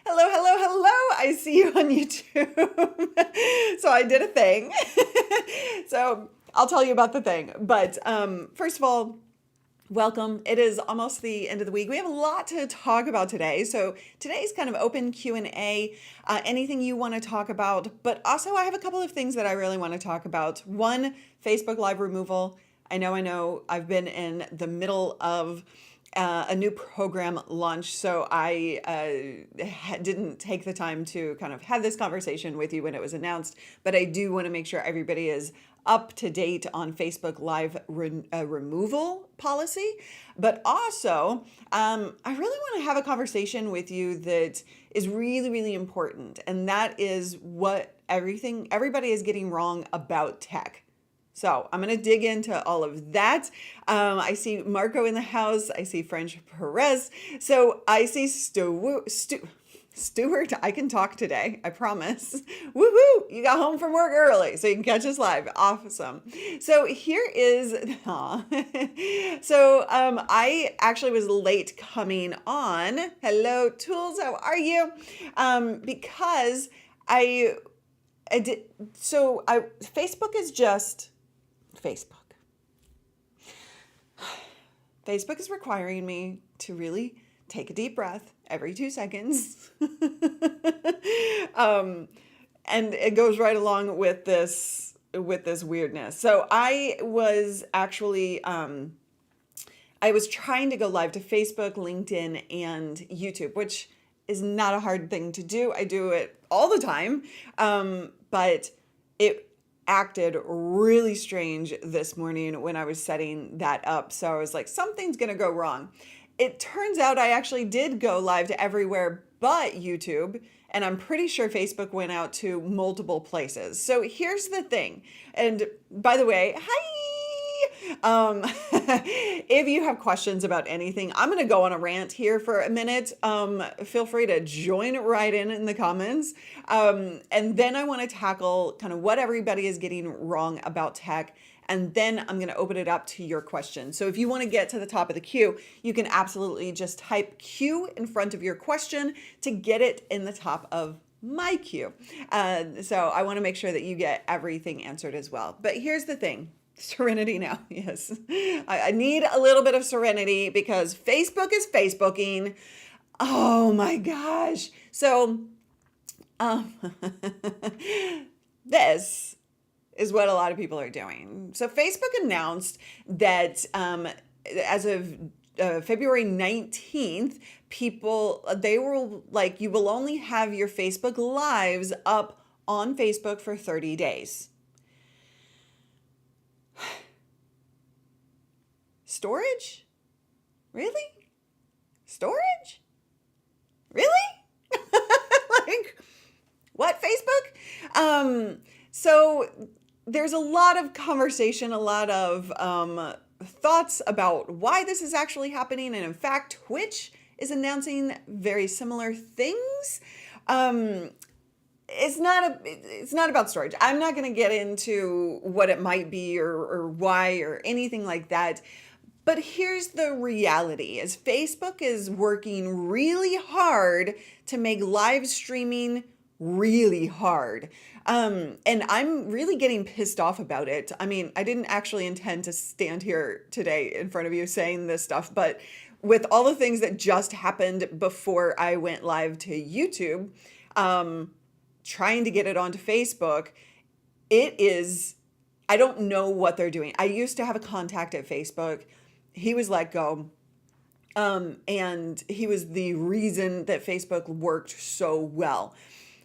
Hello, hello, hello. I see you on YouTube. So I did a thing. So I'll tell you about the thing. But first of all, welcome. It is almost the end of the week. We have a lot to talk about today. So today's kind of open Q&A, anything you want to talk about. But also I have a couple of things that I really want to talk about. One, Facebook Live removal. I know. I've been in the middle of a new program launch, so I didn't take the time to kind of have this conversation with you when it was announced, but I do want to make sure everybody is up to date on Facebook Live removal policy. But also, I really want to have a conversation with you that is really, really important, and that is what everybody is getting wrong about tech. So I'm going to dig into all of that. I see Marco in the house. I see French Perez. So I see Stuart. I can talk today. I promise. Woohoo! You got home from work early, so you can catch us live. Awesome. So here is. I actually was late coming on. Hello, Tools. How are you? Because I did. So Facebook is just. Facebook is requiring me to really take a deep breath every 2 seconds. And it goes right along with this weirdness. So I was actually I was trying to go live to Facebook, LinkedIn, and YouTube, which is not a hard thing to do. I do it all the time. But it acted really strange this morning when I was setting that up. So I was like, something's going to go wrong. It turns out I actually did go live to everywhere but YouTube. And I'm pretty sure Facebook went out to multiple places. So here's the thing. And by the way, hi. If you have questions about anything, I'm going to go on a rant here for a minute. Feel free to join right in the comments. And then I want to tackle kind of what everybody is getting wrong about tech. And then I'm going to open it up to your questions. So if you want to get to the top of the queue, you can absolutely just type Q in front of your question to get it in the top of my queue. So I want to make sure that you get everything answered as well. But here's the thing. Serenity now. Yes. I need a little bit of serenity because Facebook is Facebooking. Oh my gosh. So this is what a lot of people are doing. So Facebook announced that as of February 19th, they were like, you will only have your Facebook Lives up on Facebook for 30 days. Storage? Really? Storage? Really? Like, what, Facebook? So there's a lot of conversation, a lot of thoughts about why this is actually happening. And in fact, Twitch is announcing very similar things. It's not about storage. I'm not going to get into what it might be or why or anything like that. But here's the reality is Facebook is working really hard to make live streaming really hard. And I'm really getting pissed off about it. I mean, I didn't actually intend to stand here today in front of you saying this stuff, but with all the things that just happened before I went live to YouTube, trying to get it onto Facebook, I don't know what they're doing. I used to have a contact at Facebook. He was let go. And he was the reason that Facebook worked so well.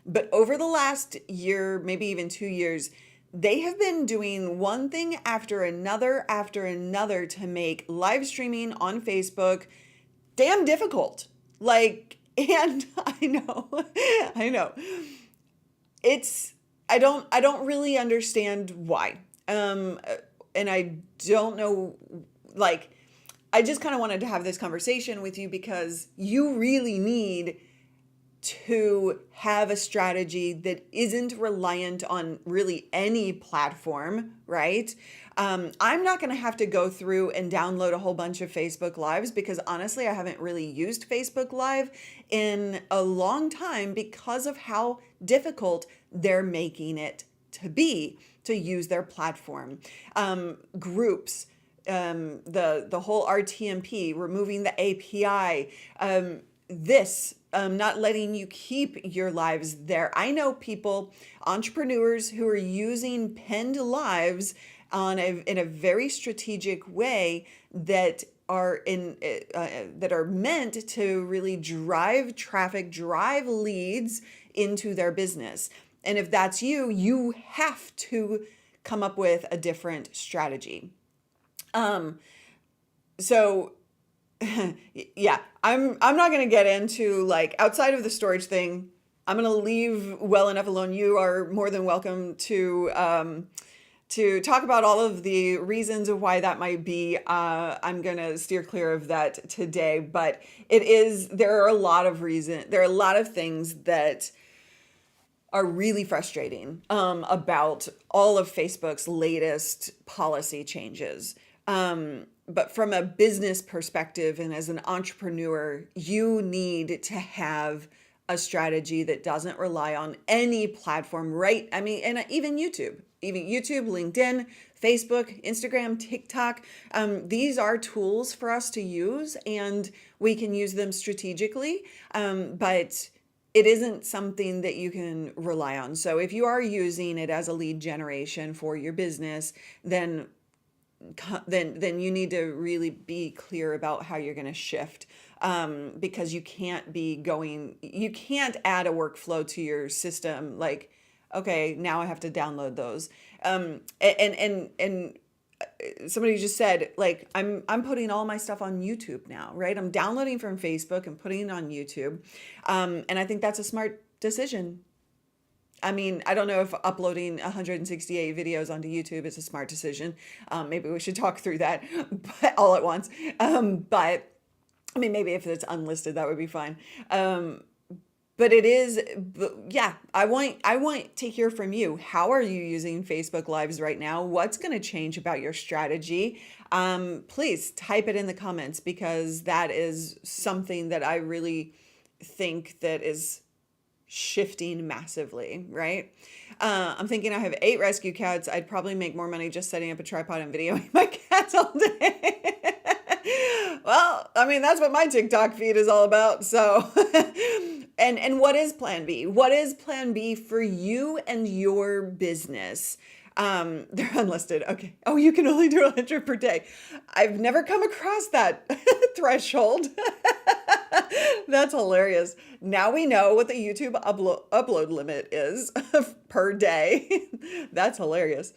But over the last year, maybe even 2 years, they have been doing one thing after another to make live streaming on Facebook damn difficult. Like, and I know. I don't really understand why. And I don't know, like, I just kind of wanted to have this conversation with you because you really need to have a strategy that isn't reliant on really any platform, right? I'm not going to have to go through and download a whole bunch of Facebook Lives because honestly, I haven't really used Facebook Live in a long time because of how difficult they're making it to be to use their platform. Groups, the whole RTMP, removing the API, not letting you keep your lives there. I know people, entrepreneurs who are using pinned lives in a very strategic way that are meant to really drive traffic, drive leads into their business. And if that's you, you have to come up with a different strategy. So yeah, I'm not going to get into like outside of the storage thing. I'm going to leave well enough alone. You are more than welcome to talk about all of the reasons of why that might be. I'm going to steer clear of that today, but there are a lot of things that are really frustrating about all of Facebook's latest policy changes. But from a business perspective and as an entrepreneur, you need to have a strategy that doesn't rely on any platform, right? I mean, and even YouTube, LinkedIn, Facebook, Instagram, TikTok. These are tools for us to use and we can use them strategically. But it isn't something that you can rely on. So if you are using it as a lead generation for your business, then you need to really be clear about how you're going to shift, because you can't add a workflow to your system like, okay, now I have to download those. And somebody just said, like, I'm putting all my stuff on YouTube now, right? I'm downloading from Facebook and putting it on YouTube. And I think that's a smart decision. I mean, I don't know if uploading 168 videos onto YouTube is a smart decision. Maybe we should talk through that all at once. But I mean, maybe if it's unlisted, that would be fine. But yeah, I want to hear from you. How are you using Facebook Lives right now? What's going to change about your strategy? Please type it in the comments because that is something that I really think that is shifting massively, right? I'm thinking I have 8 rescue cats. I'd probably make more money just setting up a tripod and videoing my cats all day. Well, I mean, that's what my TikTok feed is all about. So, and what is plan B? What is plan B for you and your business? They're unlisted. Okay. Oh, you can only do 100 per day. I've never come across that threshold. That's hilarious. Now we know what the YouTube upload limit is per day. That's hilarious.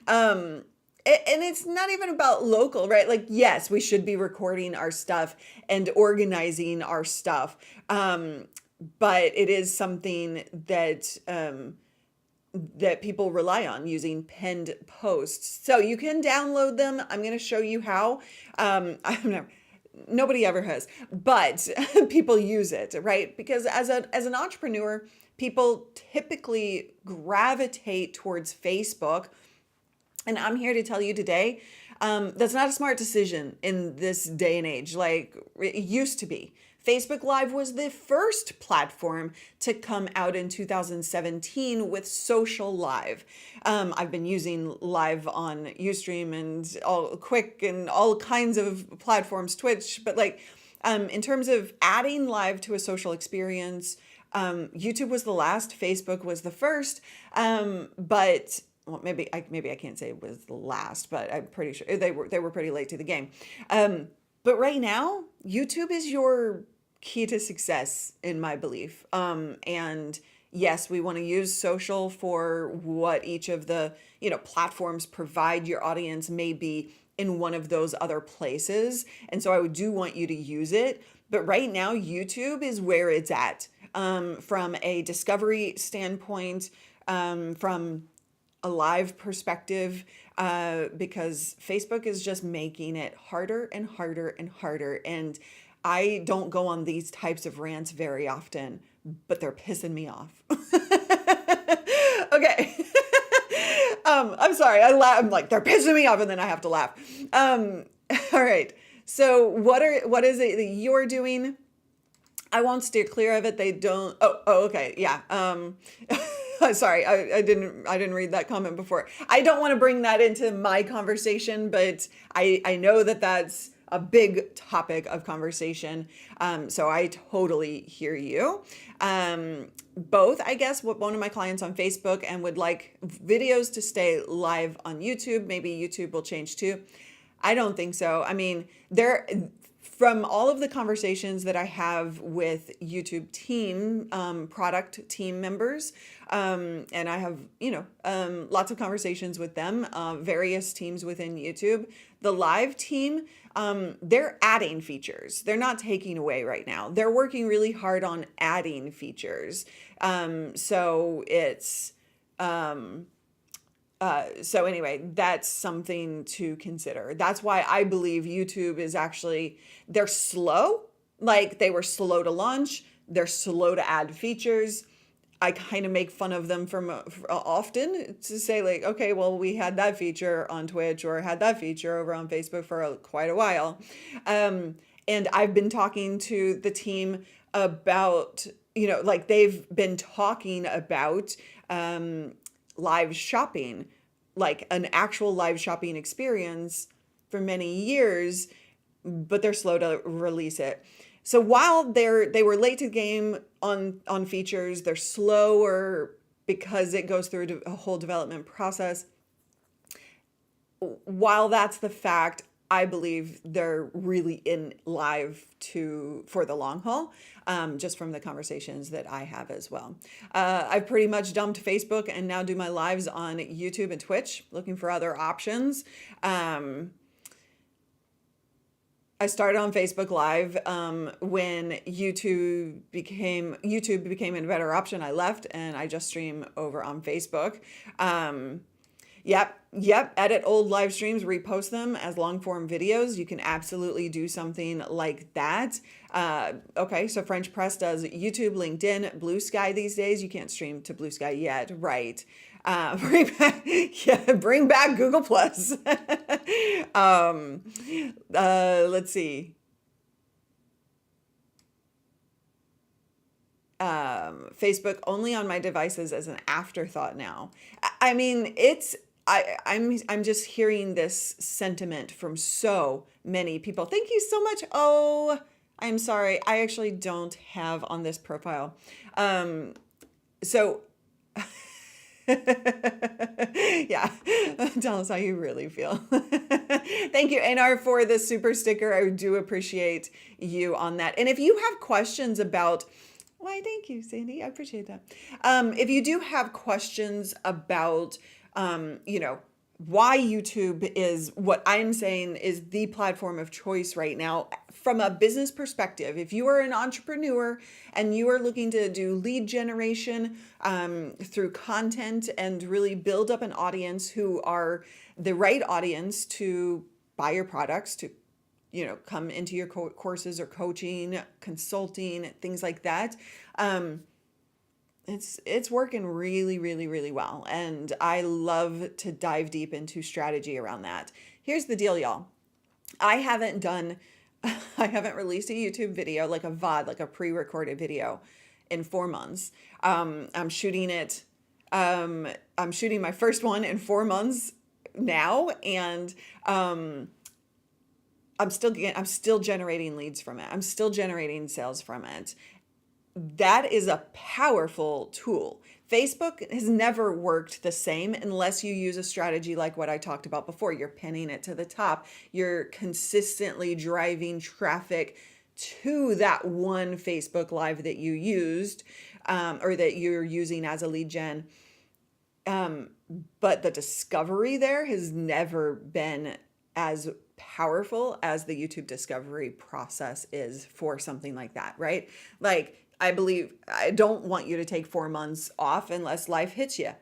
And it's not even about local, right? Like, yes, we should be recording our stuff and organizing our stuff. But it is something that, that people rely on, using pinned posts. So you can download them. I'm going to show you how. Nobody ever has, but people use it, right? Because as an entrepreneur, people typically gravitate towards Facebook. And I'm here to tell you today, that's not a smart decision in this day and age like it used to be. Facebook Live was the first platform to come out in 2017 with social live. I've been using live on Ustream and all Quick and all kinds of platforms, Twitch, but like in terms of adding live to a social experience, YouTube was the last, Facebook was the first, but well, maybe I can't say it was the last, but I'm pretty sure they were pretty late to the game. But right now, YouTube is your key to success, in my belief. And yes, we want to use social for what each of the platforms provide your audience may be in one of those other places. And so I do want you to use it. But right now, YouTube is where it's at, from a discovery standpoint, from a live perspective, because Facebook is just making it harder and harder and harder. And I don't go on these types of rants very often, but they're pissing me off. Okay. I'm sorry. I'm like, they're pissing me off, and then I have to laugh. All right. So what is it that you're doing? I won't steer clear of it. They don't. Okay. Yeah. Sorry, I didn't read that comment before. I don't want to bring that into my conversation, but I know that that's a big topic of conversation. So I totally hear you. Both, I guess, one of my clients on Facebook and would like videos to stay live on YouTube. Maybe YouTube will change too. I don't think so. I mean, from all of the conversations that I have with YouTube team, product team members, and I have, lots of conversations with them, various teams within YouTube, the live team, they're adding features. They're not taking away right now. They're working really hard on adding features. So it's, so anyway, that's something to consider. That's why I believe YouTube is actually, they're slow. Like they were slow to launch. They're slow to add features. I kind of make fun of them from often to say like, okay, well, we had that feature on Twitch or had that feature over on Facebook for quite a while. And I've been talking to the team about, like they've been talking about, live shopping, like an actual live shopping experience for many years, but they're slow to release it. So while they were late to the game on features, they're slower because it goes through a whole development process. While that's the fact, I believe they're really in live for the long haul, just from the conversations that I have as well. I've pretty much dumped Facebook and now do my lives on YouTube and Twitch, looking for other options. I started on Facebook Live when YouTube became a better option. I left and I just stream over on Facebook. Yep. Edit old live streams, repost them as long form videos. You can absolutely do something like that. Okay, so French Press does YouTube, LinkedIn, Blue Sky these days. You can't stream to Blue Sky yet, right? Bring back Google Plus. Let's see. Facebook only on my devices as an afterthought now. I mean, I'm just hearing this sentiment from so many people. Thank you so much. Oh, I'm sorry. I actually don't have on this profile. So yeah, tell us how you really feel. Thank you, NR, for the super sticker. I do appreciate you on that. And if you have questions about, why, thank you, Sandy. I appreciate that. If you do have questions about, why YouTube is what I'm saying is the platform of choice right now from a business perspective. If you are an entrepreneur and you are looking to do lead generation through content and really build up an audience who are the right audience to buy your products, to come into your courses or coaching, consulting, things like that. It's working really, really, really well. And I love to dive deep into strategy around that. Here's the deal, y'all. I haven't released a YouTube video, like a VOD, like a pre-recorded video, in 4 months. I'm shooting my first one in 4 months now. And, I'm still generating leads from it. I'm still generating sales from it. That is a powerful tool. Facebook has never worked the same unless you use a strategy like what I talked about before. You're pinning it to the top. You're consistently driving traffic to that one Facebook Live that you used, or that you're using as a lead gen. But the discovery there has never been as powerful as the YouTube discovery process is for something like that, right? Like, I don't want you to take 4 months off unless life hits you.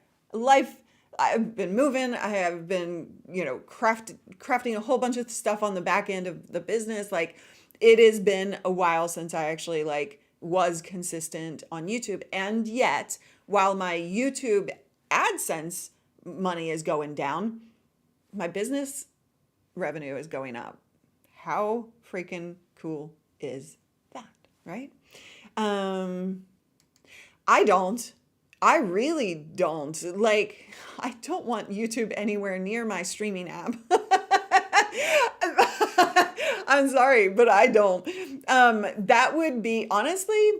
I've been moving. I have been, crafting a whole bunch of stuff on the back end of the business. Like, it has been a while since I actually like was consistent on YouTube. And yet, while my YouTube AdSense money is going down, my business revenue is going up. How freaking cool is that, right? I really don't. Like, I don't want YouTube anywhere near my streaming app. I'm sorry, but I don't. That would be, honestly,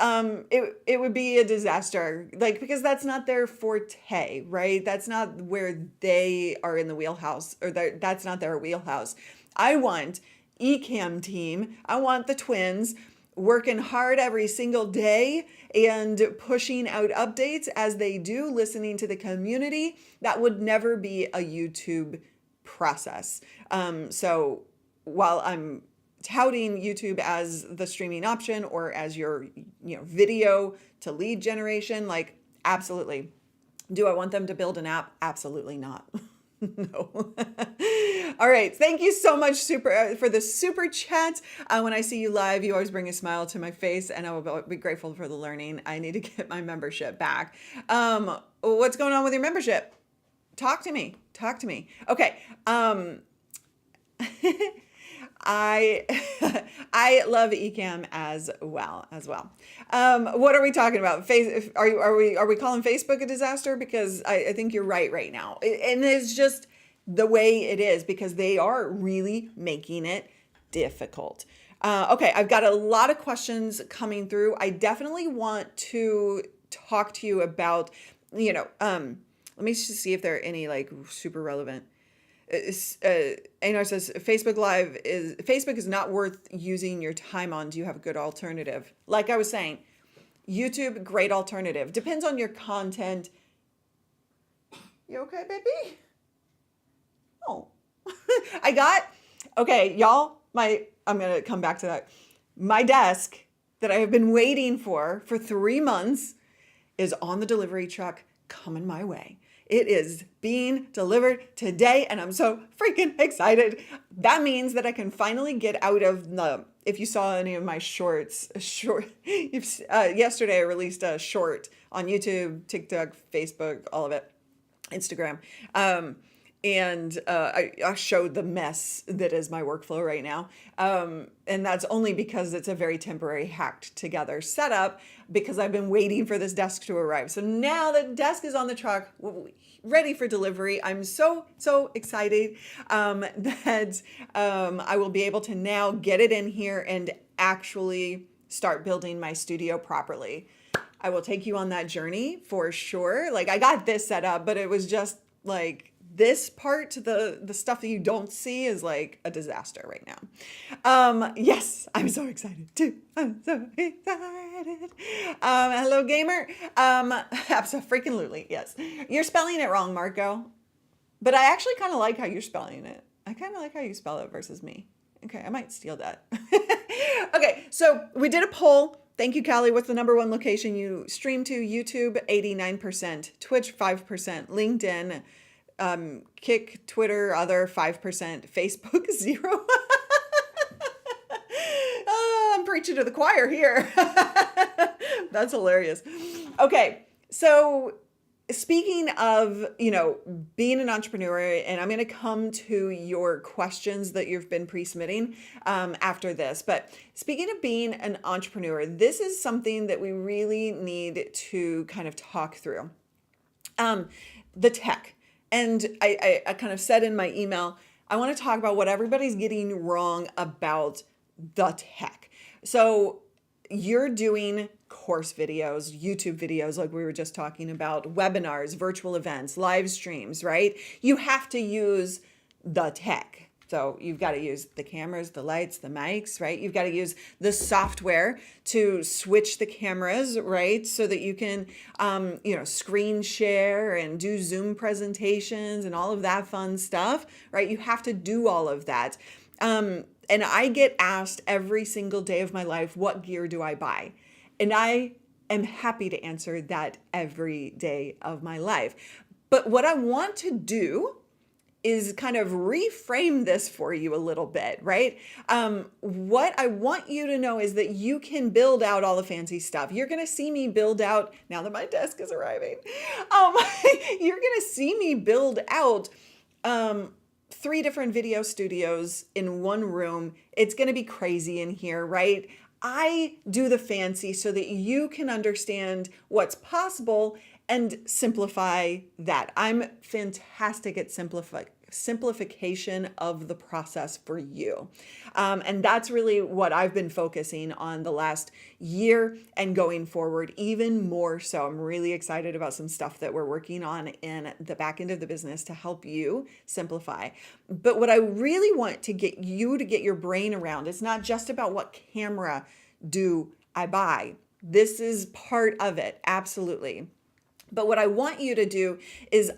it would be a disaster. Like, because that's not their forte, right? That's not where they are in the wheelhouse, or that's not their wheelhouse. I want Ecamm team. I want the twins working hard every single day and pushing out updates as they do, listening to the community. That would never be a YouTube process. So while I'm touting YouTube as the streaming option or as your video to lead generation, like, absolutely. Do I want them to build an app? Absolutely not. No. All right. Thank you so much for the super chat. When I see you live, you always bring a smile to my face, and I will be grateful for the learning. I need to get my membership back. What's going on with your membership? Talk to me. Okay. I love Ecamm as well. What are we talking about? Are we calling Facebook a disaster? Because I think you're right now. And it's just the way it is, because they are really making it difficult. Okay, I've got a lot of questions coming through. I definitely want to talk to you about, let me just see if there are any like super relevant. Einar says Facebook is not worth using your time on. Do you have a good alternative? Like I was saying, YouTube, great alternative. Depends on your content. You okay, baby? Oh, okay, y'all, I'm going to come back to that. My desk that I have been waiting for 3 months is on the delivery truck coming my way. It is being delivered today, and I'm so freaking excited. That means that I can finally get out of if you saw any of my shorts, yesterday I released a short on YouTube, TikTok, Facebook, all of it, Instagram. And I showed the mess that is my workflow right now. And that's only because it's a very temporary hacked together setup, because I've been waiting for this desk to arrive. So now the desk is on the truck, ready for delivery. I'm so excited that I will be able to now get it in here and actually start building my studio properly. I will take you on that journey for sure. Like, I got this set up, but it was just like, this part, the stuff that you don't see, is like a disaster right now. Yes, I'm so excited too. I'm so excited. Hello, gamer. Absolutely, yes. You're spelling it wrong, Marco. But I actually kind of like how you're spelling it. I kind of like how you spell it versus me. Okay, I might steal that. Okay, so we did a poll. Thank you, Callie. What's the number one location you stream to? YouTube, 89%. Twitch, 5%. LinkedIn, Kick, Twitter, other, 5%. Facebook, 0. Oh, I'm preaching to the choir here. That's hilarious. Okay, so speaking of, being an entrepreneur, and I'm going to come to your questions that you've been pre-submitting after this, but speaking of being an entrepreneur, this is something that we really need to kind of talk through. The tech. And I kind of said in my email, I want to talk about what everybody's getting wrong about the tech. So you're doing course videos, YouTube videos, like we were just talking about, webinars, virtual events, live streams, right? You have to use the tech. So you've got to use the cameras, the lights, the mics, right? You've got to use the software to switch the cameras, right? So that you can, screen share and do Zoom presentations and all of that fun stuff, right? You have to do all of that. And I get asked every single day of my life, what gear do I buy? And I am happy to answer that every day of my life. But what I want to do is kind of reframe this for you a little bit, right? What I want you to know is that you can build out all the fancy stuff. You're going to see me build out, now that my desk is arriving, you're going to see me build out 3 different video studios in one room. It's going to be crazy in here, right? I do the fancy so that you can understand what's possible and simplify that. I'm fantastic at simplification of the process for you. And that's really what I've been focusing on the last year and going forward even more so. I'm really excited about some stuff that we're working on in the back end of the business to help you simplify. But what I really want to get you to get your brain around is not just about what camera do I buy. This is part of it, absolutely. But what I want you to do is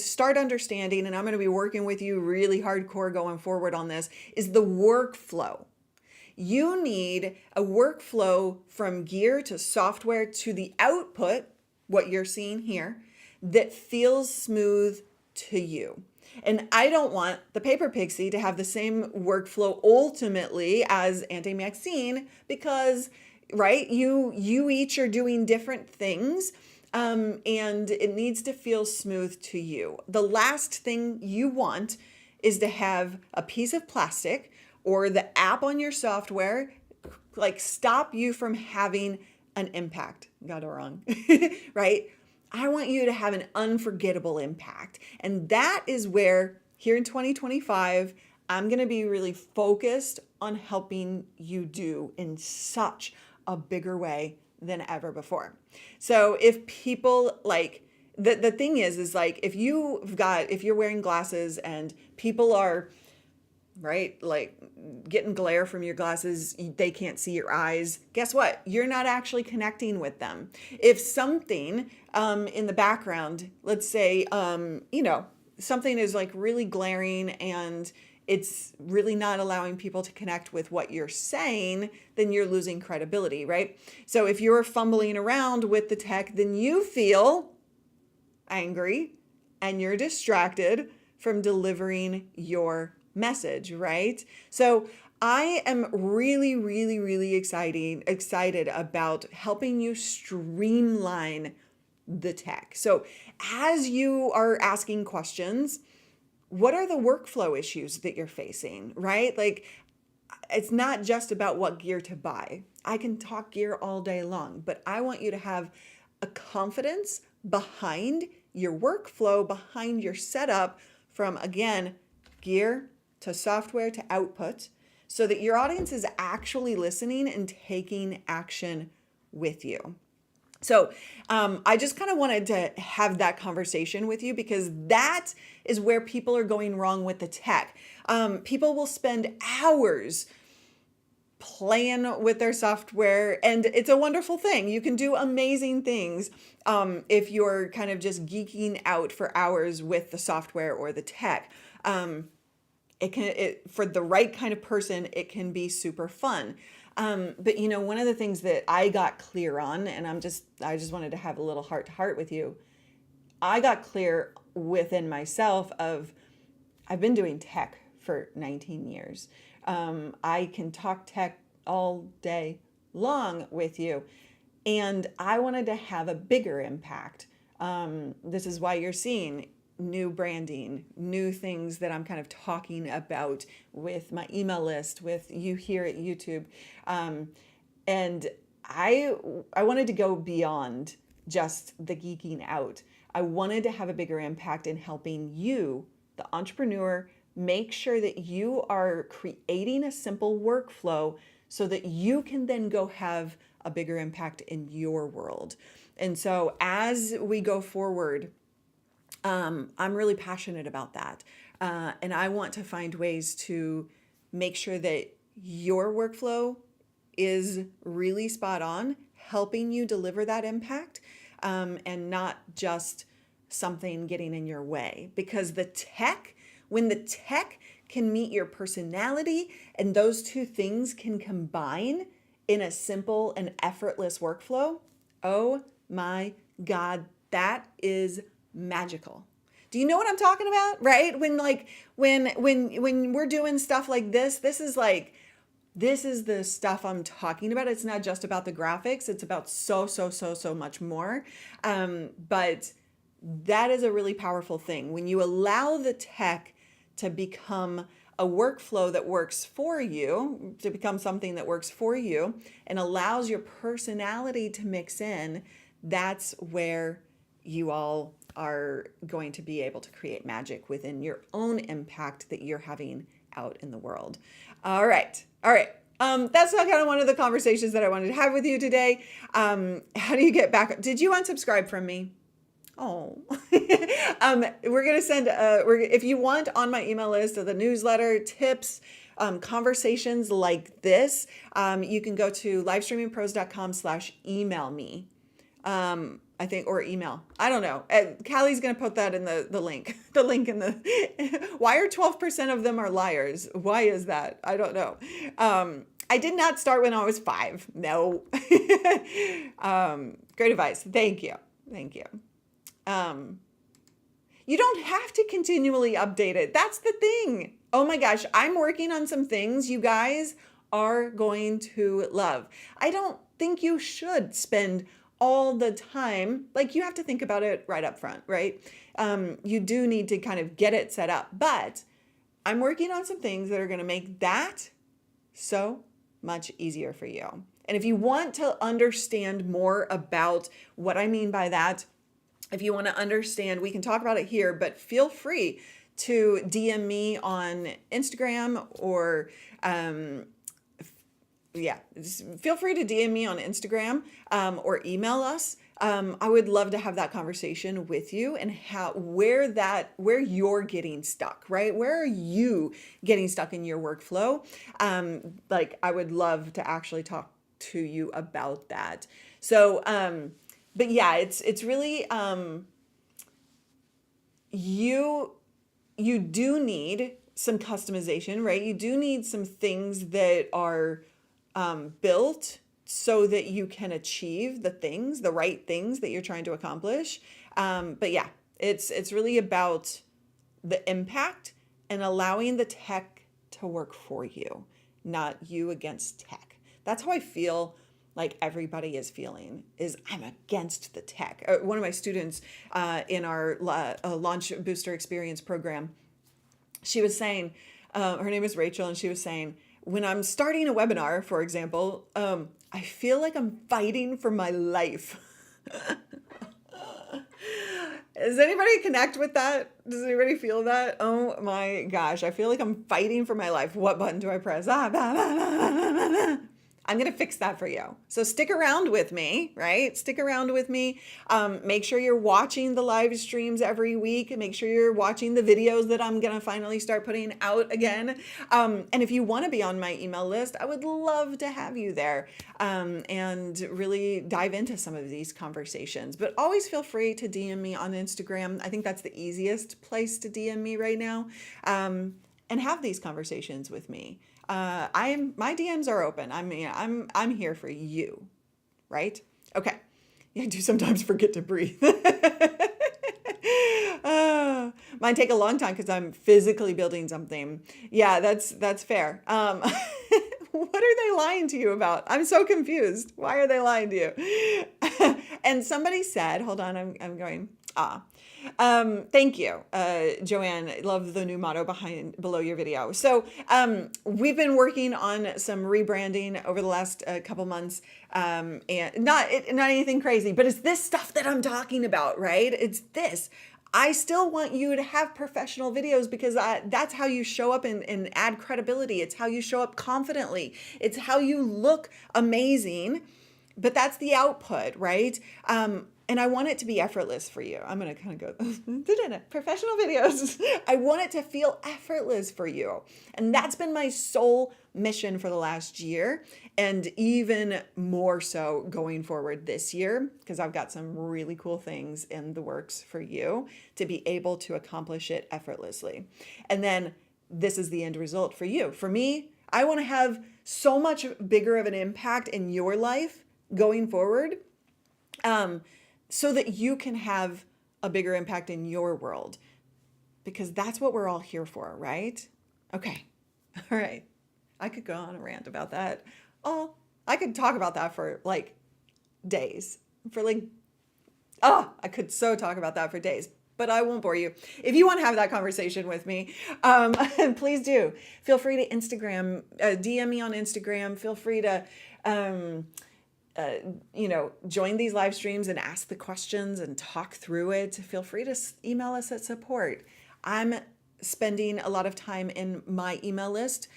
start understanding, and I'm going to be working with you really hardcore going forward on this, is the workflow. You need a workflow from gear to software to the output, what you're seeing here, that feels smooth to you. And I don't want the paper pixie to have the same workflow ultimately as Auntie Maxine because, right, you each are doing different things. And it needs to feel smooth to you. The last thing you want is to have a piece of plastic or the app on your software like stop you from having an impact. Got it wrong, right? I want you to have an unforgettable impact. And that is where here in 2025, I'm going to be really focused on helping you do in such a bigger way than ever before. So if people like, the thing is like, if you're wearing glasses and people are, right, like getting glare from your glasses, they can't see your eyes, guess what? You're not actually connecting with them. If something in the background, let's say, something is like really glaring and it's really not allowing people to connect with what you're saying, then you're losing credibility, right? So if you're fumbling around with the tech, then you feel angry and you're distracted from delivering your message, right? So I am really, really, really excited about helping you streamline the tech. So as you are asking questions, what are the workflow issues that you're facing, right? Like, it's not just about what gear to buy. I can talk gear all day long, but I want you to have a confidence behind your workflow, behind your setup from, again, gear to software to output, so that your audience is actually listening and taking action with you. So I just kind of wanted to have that conversation with you because that is where people are going wrong with the tech. People will spend hours playing with their software, and it's a wonderful thing. You can do amazing things if you're kind of just geeking out for hours with the software or the tech. For the right kind of person, it can be super fun. But one of the things that I got clear on, and I just wanted to have a little heart to heart with you. I got clear within myself of, I've been doing tech for 19 years. I can talk tech all day long with you, and I wanted to have a bigger impact. This is why you're seeing new branding, new things that I'm kind of talking about with my email list, with you here at YouTube. And I wanted to go beyond just the geeking out. I wanted to have a bigger impact in helping you, the entrepreneur, make sure that you are creating a simple workflow so that you can then go have a bigger impact in your world. And so as we go forward, I'm really passionate about that. And I want to find ways to make sure that your workflow is really spot on, helping you deliver that impact, and not just something getting in your way. Because when the tech can meet your personality and those two things can combine in a simple and effortless workflow, oh my God, that is magical. Do you know what I'm talking about? Right? When we're doing stuff like this is the stuff I'm talking about. It's not just about the graphics. It's about so much more. But that is a really powerful thing. When you allow the tech to become a workflow that works for you, to become something that works for you and allows your personality to mix in, that's where you all are going to be able to create magic within your own impact that you're having out in the world. All right. That's not kind of one of the conversations that I wanted to have with you today. How do you get back? Did you unsubscribe from me? Oh, we're going to send, if you want on my email list of the newsletter, tips, conversations like this, you can go to livestreamingpros.com/email me. I think, or email. I don't know. Callie's going to put that in the link, in the, why are 12% of them are liars? Why is that? I don't know. I did not start when I was 5. No. Great advice. Thank you. You don't have to continually update it. That's the thing. Oh my gosh, I'm working on some things you guys are going to love. I don't think you should spend all the time, like you have to think about it right up front, right? You do need to kind of get it set up, but I'm working on some things that are going to make that so much easier for you. And if you want to understand more about what I mean by that, if you want to understand, we can talk about it here, but feel free to DM me on Instagram or, feel free to DM me on Instagram or email us. I would love to have that conversation with you and where you're getting stuck, right? Where are you getting stuck in your workflow? I would love to actually talk to you about that. So, but yeah, it's really, you do need some customization, right? You do need some things that are built so that you can achieve the right things that you're trying to accomplish. But yeah, it's really about the impact and allowing the tech to work for you, not you against tech. That's how I feel like everybody is feeling, is I'm against the tech. One of my students in our Launch Booster Experience program, she was saying, her name is Rachel, and she was saying, when I'm starting a webinar, for example, I feel like I'm fighting for my life. Does anybody connect with that? Does anybody feel that? Oh my gosh, I feel like I'm fighting for my life. What button do I press? I'm going to fix that for you. So stick around with me, right? Stick around with me. Make sure you're watching the live streams every week. Make sure you're watching the videos that I'm going to finally start putting out again. And if you want to be on my email list, I would love to have you there and really dive into some of these conversations. But always feel free to DM me on Instagram. I think that's the easiest place to DM me right now, and have these conversations with me. My DMs are open. I mean, I'm here for you, right? Okay. Yeah, I do sometimes forget to breathe. Mine take a long time because I'm physically building something. Yeah, that's fair. What are they lying to you about? I'm so confused. Why are they lying to you? And somebody said, hold on, I'm going, thank you, Joanne. Love the new motto below your video. So we've been working on some rebranding over the last couple months, and not anything crazy, but it's this stuff that I'm talking about, right? It's this. I still want you to have professional videos because that's how you show up and add credibility. It's how you show up confidently. It's how you look amazing, but that's the output, right? And I want it to be effortless for you. I'm going to kind of go, professional videos. I want it to feel effortless for you. And that's been my sole mission for the last year, and even more so going forward this year, because I've got some really cool things in the works for you to be able to accomplish it effortlessly. And then this is the end result for you. For me, I want to have so much bigger of an impact in your life going forward, so that you can have a bigger impact in your world. because that's what we're all here for, right? Okay. All right. I could go on a rant about that. Oh, I could talk about that for like days. For like, I could so talk about that for days, but I won't bore you. If you want to have that conversation with me, please do. Feel free to Instagram, DM me on Instagram. Feel free to, join these live streams and ask the questions and talk through it. Feel free to email us at support. I'm spending a lot of time in my email list,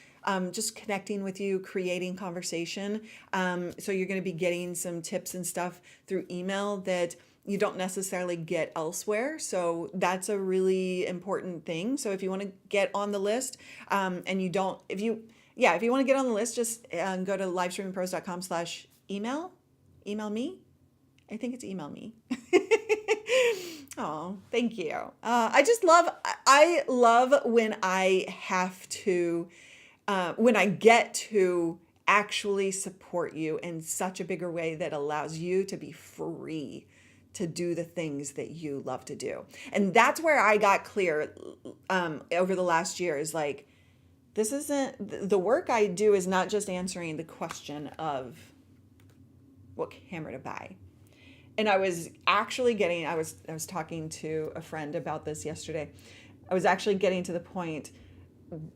just connecting with you, creating conversation. So you're going to be getting some tips and stuff through email that you don't necessarily get elsewhere. So that's a really important thing. So if you want to get on the list, and you don't, if you want to get on the list, just go to livestreamingpros.com/email. Email me. I think it's email me. Oh, thank you. I love when I have to, when I get to actually support you in such a bigger way that allows you to be free to do the things that you love to do. And that's where I got clear over the last year is like, this isn't, the work I do is not just answering the question of what camera to buy. And I was actually getting, I was talking to a friend about this yesterday. I was actually getting to the point,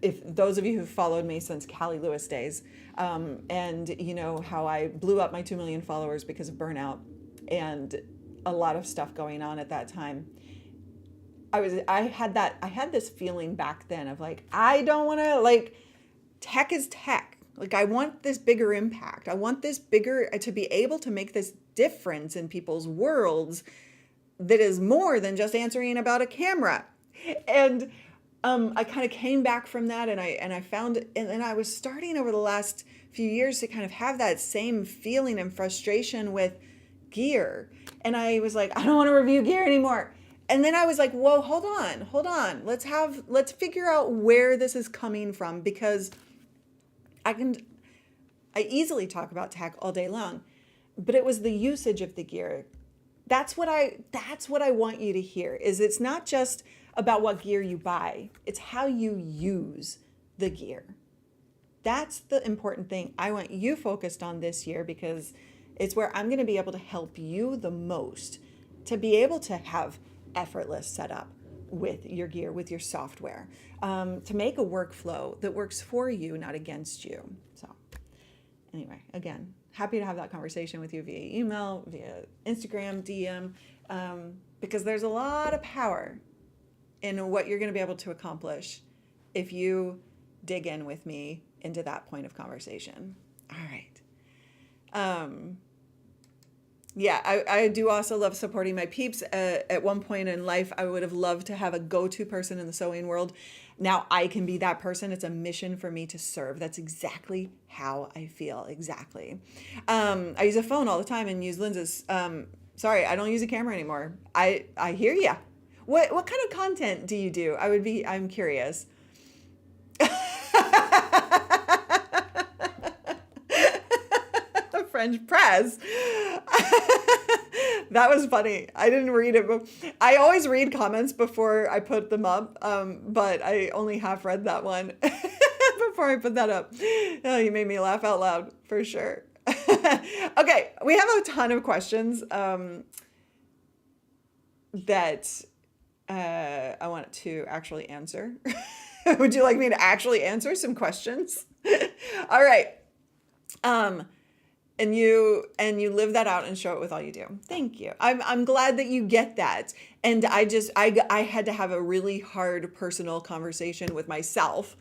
if those of you who've followed me since Callie Lewis days, and you know how I blew up my 2 million followers because of burnout and a lot of stuff going on at that time. I had this feeling back then of like, I don't want to, like, tech is tech. Like, I want this bigger impact. I want this bigger, to be able to make this difference in people's worlds that is more than just answering about a camera. And I kind of came back from that, and I found, and I was starting over the last few years to kind of have that same feeling and frustration with gear. And I was like, I don't want to review gear anymore. And then I was like, whoa, hold on. Let's figure out where this is coming from, because I easily talk about tech all day long, but it was the usage of the gear. That's what I want you to hear, is it's not just about what gear you buy. It's how you use the gear. That's the important thing I want you focused on this year, because it's where I'm going to be able to help you the most to be able to have effortless setup with your gear, with your software, to make a workflow that works for you, not against you. So anyway, again, happy to have that conversation with you via email, via Instagram, DM, because there's a lot of power in what you're going to be able to accomplish if you dig in with me into that point of conversation. All right. Yeah, I do also love supporting my peeps. At one point in life, I would have loved to have a go-to person in the sewing world. Now I can be that person. It's a mission for me to serve. That's exactly how I feel. Exactly. I use a phone all the time and use lenses. Sorry, I don't use a camera anymore. I hear ya. What kind of content do you do? I'm curious. French press. That was funny. I didn't read it. I always read comments before I put them up, but I only half read that one before I put that up. Oh, you made me laugh out loud for sure. Okay, we have a ton of questions that I want to actually answer. Would you like me to actually answer some questions? All right. And you live that out and show it with all you do. Thank you. I'm glad that you get that. And I had to have a really hard personal conversation with myself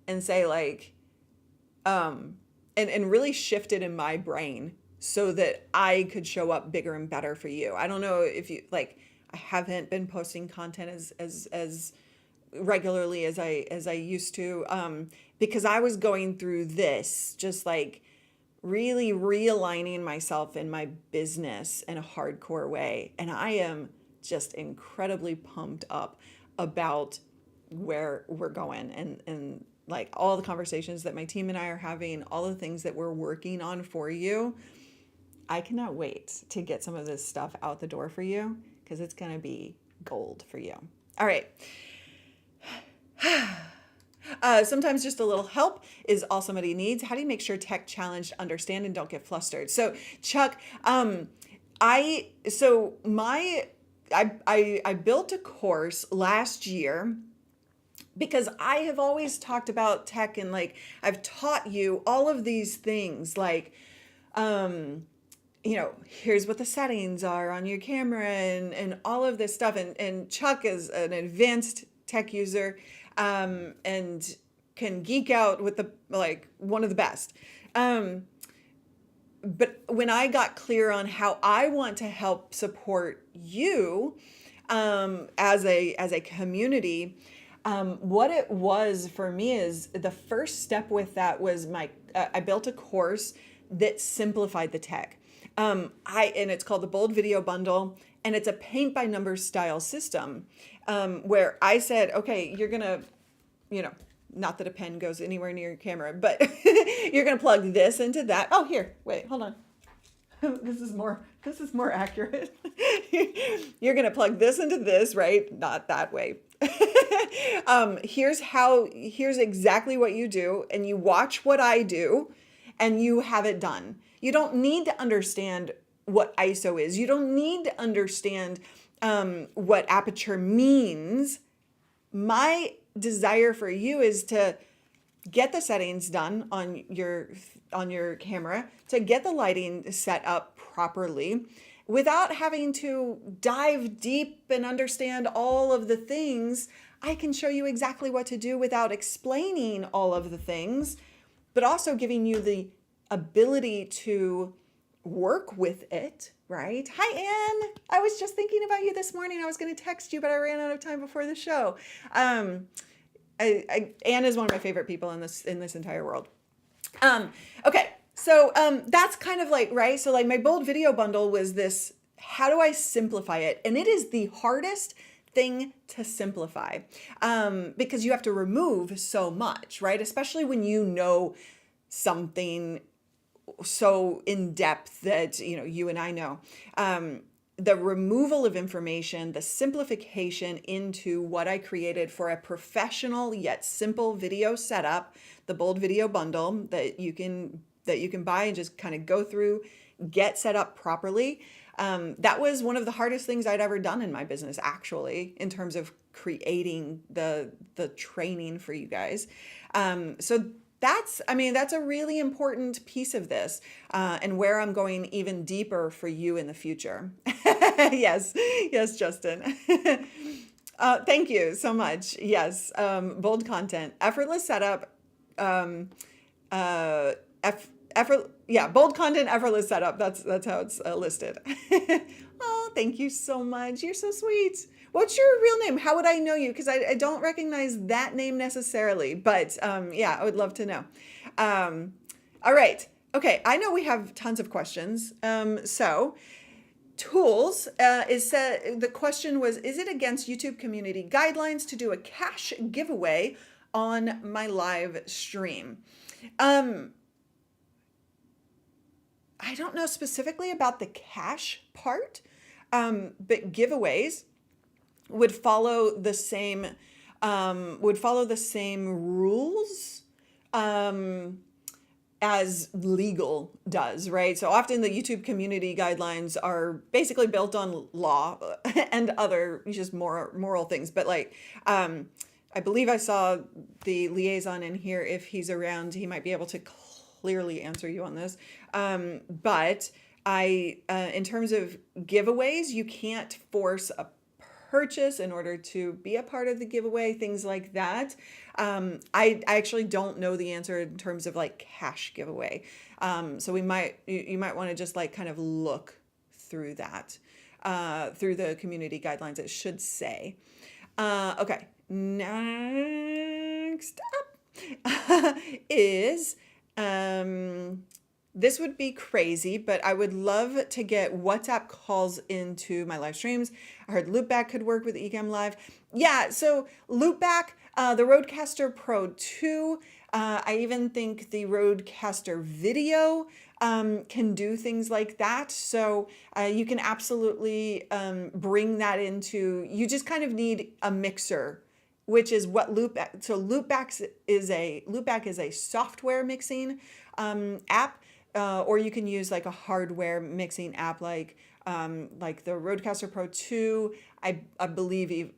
and say like, and really shift it in my brain so that I could show up bigger and better for you. I don't know if you like, I haven't been posting content as regularly as I used to, because I was going through this, just like really realigning myself in my business in a hardcore way. And I am just incredibly pumped up about where we're going and like all the conversations that my team and I are having, all the things that we're working on for you. I cannot wait to get some of this stuff out the door for you, because it's going to be gold for you. All right. Sometimes just a little help is all somebody needs. How do you make sure tech challenged understand and don't get flustered? So Chuck, I so my I built a course last year because I have always talked about tech, and like I've taught you all of these things like here's what the settings are on your camera and all of this stuff. And Chuck is an advanced tech user and can geek out with the like one of the best. But when I got clear on how I want to help support you as a community, what it was for me is the first step with that was I built a course that simplified the tech. And it's called the Bold Video Bundle, and it's a paint by numbers style system where I said, okay, you're gonna, not that a pen goes anywhere near your camera, but you're gonna plug this into that. Oh, here, wait, hold on. This is more accurate. You're gonna plug this into this, right? Not that way. Here's exactly what you do, and you watch what I do, and you have it done. You don't need to understand what ISO is. You don't need to understand what aperture means. My desire for you is to get the settings done on your camera, to get the lighting set up properly without having to dive deep and understand all of the things. I can show you exactly what to do without explaining all of the things, but also giving you the ability to work with it, right? Hi, Anne. I was just thinking about you this morning. I was going to text you, but I ran out of time before the show. Anne is one of my favorite people in this entire world. Okay, so that's kind of like, right? So like my Bold Video Bundle was this, how do I simplify it? And it is the hardest thing to simplify because you have to remove so much, right? Especially when you know something so in depth that you and I know. The removal of information, the simplification into what I created for a professional yet simple video setup, the Bold Video Bundle that you can buy and just kind of go through, get set up properly. That was one of the hardest things I'd ever done in my business, actually, in terms of creating the training for you guys. So that's a really important piece of this, and where I'm going even deeper for you in the future. Yes, Justin. Thank you so much. Yes, bold content, effortless setup, bold content, effortless setup. That's how it's listed. Oh, thank you so much. You're so sweet. What's your real name? How would I know you? Because I don't recognize that name necessarily, but I would love to know. All right. Okay. I know we have tons of questions. So tools the question was, is it against YouTube community guidelines to do a cash giveaway on my live stream? I don't know specifically about the cash part, but giveaways would follow the same rules as legal does, right? So often the YouTube community guidelines are basically built on law and other just moral things. But like, I believe I saw the liaison in here. If he's around, he might be able to clearly answer you on this. But in terms of giveaways, you can't force a purchase in order to be a part of the giveaway, things like that. I actually don't know the answer in terms of like cash giveaway. So you might want to just like kind of look through that, through the community guidelines, it should say. Okay, next up is, this would be crazy, but I would love to get WhatsApp calls into my live streams. I heard Loopback could work with Ecamm Live. Yeah, so Loopback, the Rodecaster Pro 2, I even think the Rodecaster Video can do things like that. So you can absolutely bring that into, you just kind of need a mixer which is what Loopback. So Loopback is a software mixing app, or you can use like a hardware mixing app like the Rodecaster Pro 2. I believe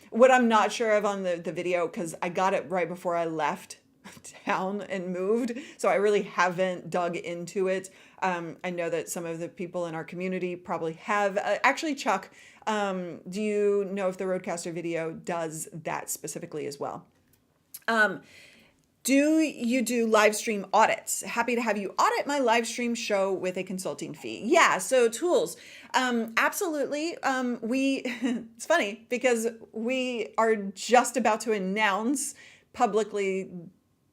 what I'm not sure of on the video, because I got it right before I left town and moved, so I really haven't dug into it. I know that some of the people in our community probably have. Actually, Chuck, do you know if the Rodecaster video does that specifically as well? Do you do live stream audits? Happy to have you audit my live stream show with a consulting fee. Yeah, so tools. Absolutely. It's funny because we are just about to announce publicly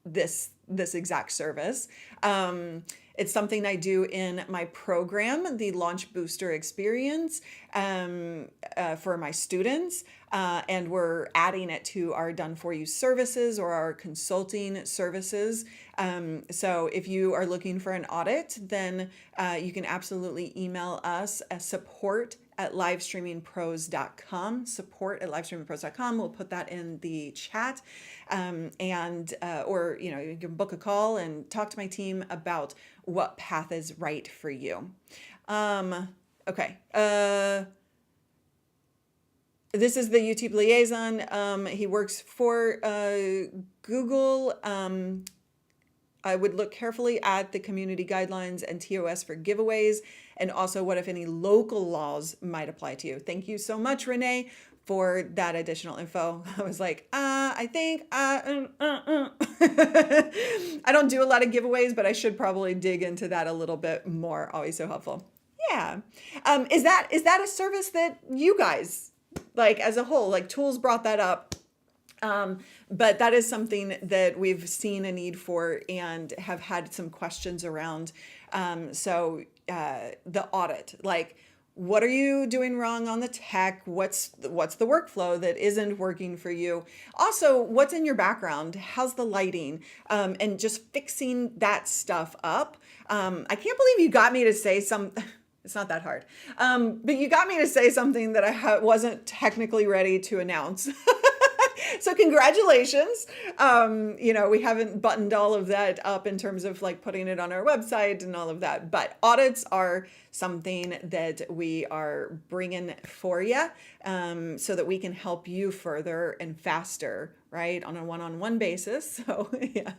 this exact service. It's something I do in my program, the Launch Booster Experience, for my students. And we're adding it to our Done For You services or our consulting services. So if you are looking for an audit, then you can absolutely email us at support@livestreamingpros.com, support@livestreamingpros.com. We'll put that in the chat. Or you can book a call and talk to my team about what path is right for you. Okay. This is the YouTube liaison. He works for Google. I would look carefully at the community guidelines and TOS for giveaways, and also what, if any, local laws might apply to you. Thank you so much, Renee, for that additional info. I was like, I think, I don't do a lot of giveaways, but I should probably dig into that a little bit more. Always so helpful. Yeah. Is that a service that you guys, like as a whole, like Tools brought that up? But that is something that we've seen a need for and have had some questions around. So the audit, like, what are you doing wrong on the tech? What's the workflow that isn't working for you? Also, what's in your background? How's the lighting? And just fixing that stuff up. I can't believe you got me to say it's not that hard. But you got me to say something that I wasn't technically ready to announce. So congratulations. We haven't buttoned all of that up in terms of like putting it on our website and all of that, but audits are something that we are bringing for you, so that we can help you further and faster, right? On a one-on-one basis. So yeah,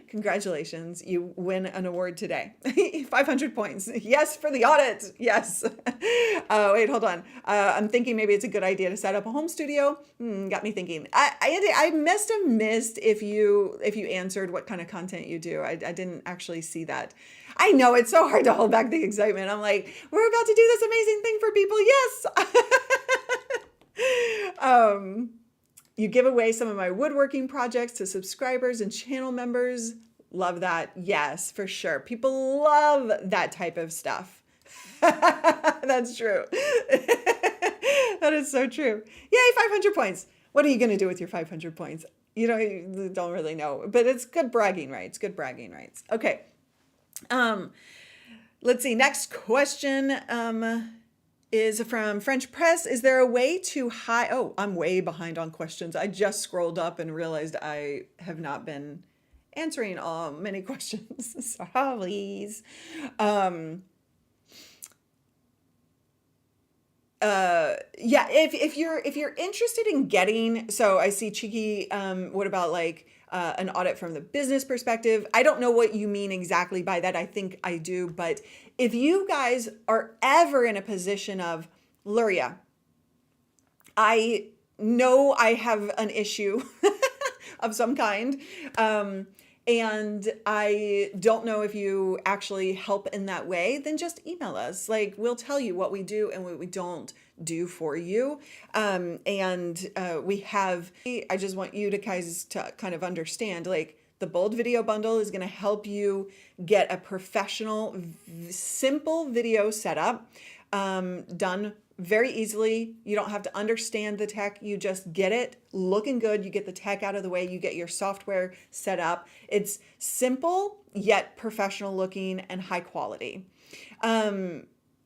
congratulations. You win an award today. 500 points. Yes, for the audit. Yes. Wait, hold on. I'm thinking maybe it's a good idea to set up a home studio. Got me thinking. I must have missed if you answered what kind of content you do. I didn't actually see that. I know it's so hard to hold back the excitement. I'm like, we're about to do this amazing thing for people. Yes. You give away some of my woodworking projects to subscribers and channel members. Love that. Yes, for sure. People love that type of stuff. That's true. That is so true. Yay, 500 points. What are you going to do with your 500 points? You don't really know, but it's good bragging rights. Good bragging rights. Okay. Let's see. Next question is from French Press. Is there a way to hide? Oh, I'm way behind on questions. I just scrolled up and realized I have not been answering many questions. Sorry. Yeah, if you're interested in getting, so I see Cheeky, what about like an audit from the business perspective? I don't know what you mean exactly by that. I think I do, but if you guys are ever in a position of, Luria, I know I have an issue of some kind, and I don't know if you actually help in that way, then just email us. Like, we'll tell you what we do and what we don't do for you. I just want you guys to kind of understand, like, the Bold Video Bundle is going to help you get a professional, simple video setup done very easily. You don't have to understand the tech. You just get it looking good. You get the tech out of the way. You get your software set up. It's simple, yet professional looking and high quality.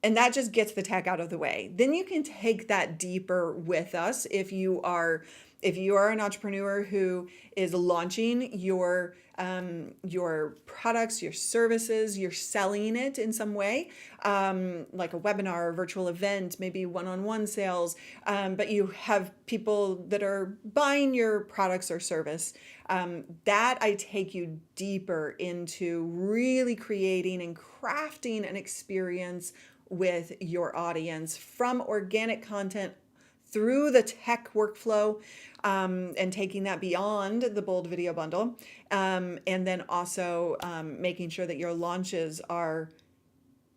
And that just gets the tech out of the way. Then you can take that deeper with us if you are an entrepreneur who is launching your products, your services, you're selling it in some way, like a webinar, a virtual event, maybe one-on-one sales, but you have people that are buying your products or service. That I take you deeper into really creating and crafting an experience with your audience from organic content through the tech workflow, and taking that beyond the bold video bundle, and then also making sure that your launches are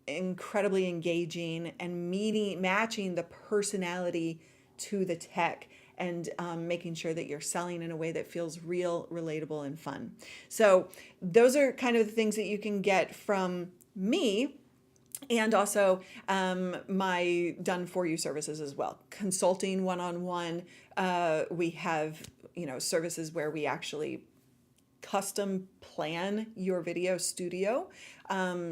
incredibly engaging and matching the personality to the tech, and making sure that you're selling in a way that feels real, relatable, and fun. So those are kind of the things that you can get from me. And also my done for you services as well. Consulting one-on-one. We have, services where we actually custom plan your video studio.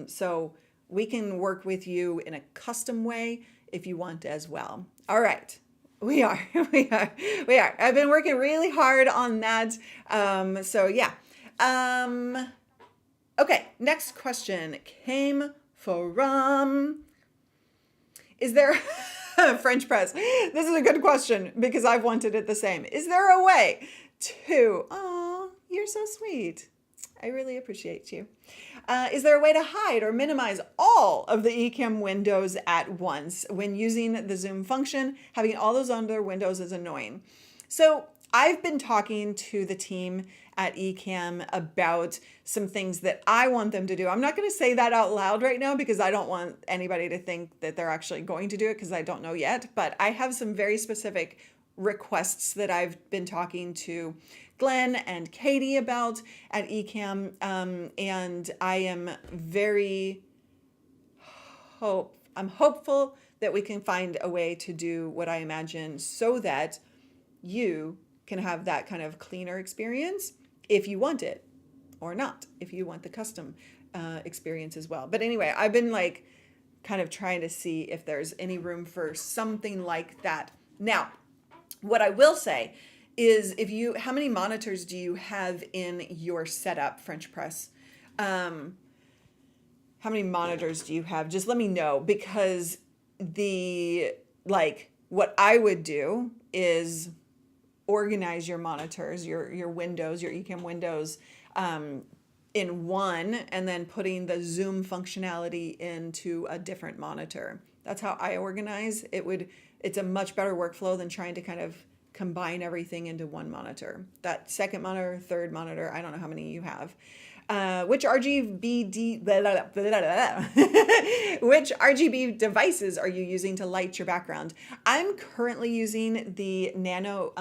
So we can work with you in a custom way if you want as well. All right. We are. I've been working really hard on that. So yeah. Okay. Next question came from, is there French press? This is a good question because I've wanted it the same. Is there a way to, oh, you're so sweet. I really appreciate you. Is there a way to hide or minimize all of the Ecamm windows at once when using the zoom function? Having all those other windows is annoying. So I've been talking to the team at Ecamm about some things that I want them to do. I'm not going to say that out loud right now because I don't want anybody to think that they're actually going to do it because I don't know yet. But I have some very specific requests that I've been talking to Glenn and Katie about at Ecamm. And I am I'm hopeful that we can find a way to do what I imagine so that you can have that kind of cleaner experience if you want it, or not, if you want the custom experience as well. But anyway, I've been kind of trying to see if there's any room for something like that. Now, what I will say is how many monitors do you have in your setup, French press? How many monitors do you have? Just let me know, because what I would do is organize your monitors, your windows, your Ecamm windows, in one, and then putting the zoom functionality into a different monitor. That's how I organize. It's a much better workflow than trying to kind of combine everything into one monitor. That second monitor, third monitor, I don't know how many you have. Which RGB devices are you using to light your background? I'm currently using the Nano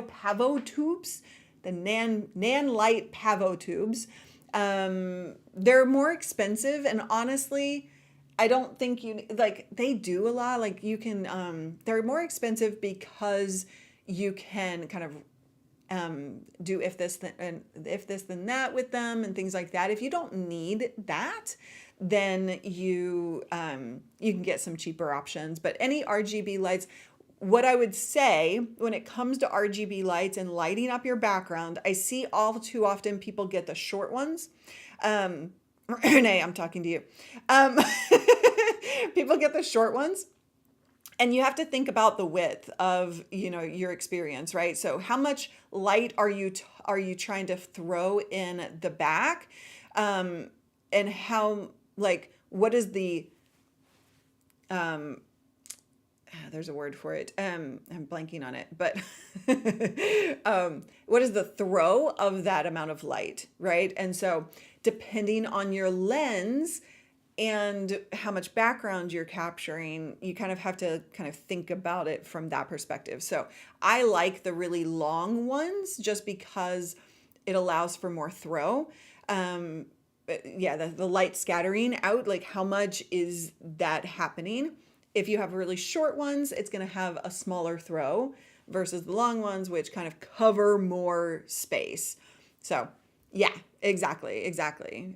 Pavo tubes, the Nan Light Pavo tubes. They're more expensive, and honestly, I don't think they do a lot. You can, they're more expensive because you can kind of do if this then that with them and things like that. If you don't need that, then you can get some cheaper options. But any RGB lights, what I would say when it comes to RGB lights and lighting up your background, I see all too often people get the short ones. Renee, I'm talking to you. People get the short ones. And you have to think about the width of, your experience, right? So how much light are you trying to throw in the back? And how, what is the, there's a word for it. I'm blanking on it, but what is the throw of that amount of light, right? And so depending on your lens and how much background you're capturing, you kind of have to think about it from that perspective. So I like the really long ones just because it allows for more throw. The light scattering out, how much is that happening? If you have really short ones, it's going to have a smaller throw versus the long ones, which kind of cover more space. So yeah, Exactly, exactly.